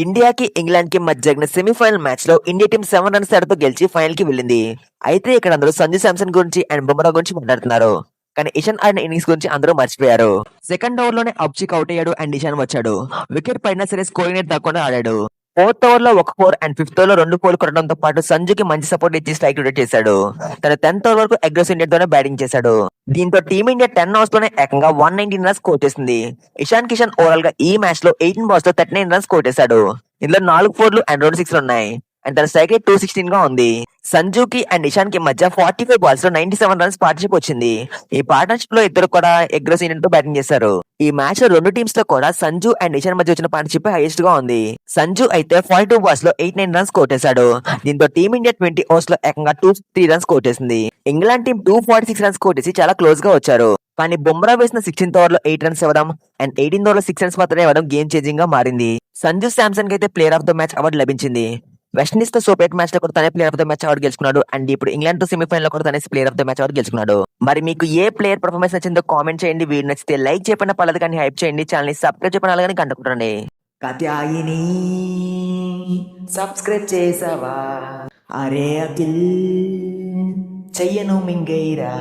ఇండియాకి ఇంగ్లాండ్ కి మధ్య జరిగిన సెమీఫైనల్ మ్యాచ్ లో ఇండియా టీం 7 రన్స్ తేడాతో గెలిచి ఫైనల్ కి వెళ్ళింది. అయితే ఇక్కడ అందరూ సంజు శాంసన్ గురించి అండ్ బుమ్రా గురించి మాట్లాడుతున్నారు. కానీ ఇషాన్ ఆడిన ఇన్నింగ్స్ గురించి అందరూ మర్చిపోయారు. సెకండ్ ఓవర్ లోనే అబ్చిక్ అవుట్ అయ్యాడు అండ్ ఇషాన్ వచ్చాడు. వికెట్ పడినా సరే స్కోరింగ్ రేట్ తగ్గకుండా ఆడాడు. ఫోర్త్ ఓవర్ లో ఒక 4 అండ్ ఫిఫ్త్ ఓవర్ లో 2 4 కొట్టడంతో పాటు సంజుకి మంచి సపోర్ట్ ఇచ్చి స్ట్రైక్ రొటేట్ చేశాడు. తన 10th ఓవర్ వరకు అగ్రెసివ్ ఇండియా తోనే బ్యాటింగ్ చేశాడు. దీంతో టీమిండియా 10 ఓవర్స్ లోనే ఏకంగా 119 రన్స్ స్కోర్ చేసింది. ఇషాన్ కిషన్ ఓవరాల్ గా ఈ మ్యాచ్ లో 18 బాల్స్ లో 39 రన్స్ స్కోర్ చేశాడు. ఇందులో 4 4లు అండ్ 2 6లు ఉన్నాయి. అండ్ తన స్ట్రైక్ రేట్ 216 గా ఉంది. సంజుకి అండ్ ఇషాన్ కి మధ్య 45 బాల్స్ లో 97 రన్స్ పార్ట్నర్షిప్ వచ్చింది. ఈ పార్ట్నర్షిప్ లో ఇద్దరు కూడా అగ్రెసివ్ ఇండియా తో బ్యాటింగ్ చేశారు. ఈ మ్యాచ్ లో రెండు టీమ్స్ లో కూడా సంజు అండ్ ఇషాన్ మధ్య వచ్చిన పార్ట్నర్షిప్ హైయెస్ట్ గా ఉంది. సంజు అయితే 42 బాల్స్ లో 89 రన్స్ కొట్టేశాడు. దీంతో టీమిండియా 20 ఓవర్స్ లో ఏకంగా 203 రన్స్ కొట్టేసింది. ఇంగ్లాండ్ టీం 246 రన్స్ కొట్టేసి చాలా క్లోజ్ గా వచ్చారు. కానీ బుమ్రా వేసిన 16th ఓవర్ లో 8 రన్స్ ఇవ్వడం అండ్ 18th ఓవర్ లో 6 రన్స్ మాత్రమే ఇవ్వడం గేమ్ చేంజింగ్ గా మారింది. సంజు శాంసన్ కి అయితే player of the match award లభించింది. వెస్టిండీస్ తో సూపర్ మ్యాచ్ లో కూడా తనే player of the match award గెలుచుకున్నాడు. అండ్ ఇప్పుడు ఇంగ్లాండ్ తో సెమీఫైనల్ లో కూడా తనే player of the match award గెలుచుకున్నాడు. మరి మీకు ఏ ప్లేయర్ పర్ఫార్మెన్స్ నచ్చిందో కామెంట్ చేయండి. వీడియో నచ్చితే లైక్ చేయకుండా పర్లేదు కానీ హైప్ చేయండి. ఛానల్ ని సబ్స్క్రైబ్ చెప్పిన అలాగని కంటుకుంటారండి. కాత్యాయిని సబ్స్క్రైబ్ చేసావా? అరే అఖిల్ చెయ్యను మింగైరా.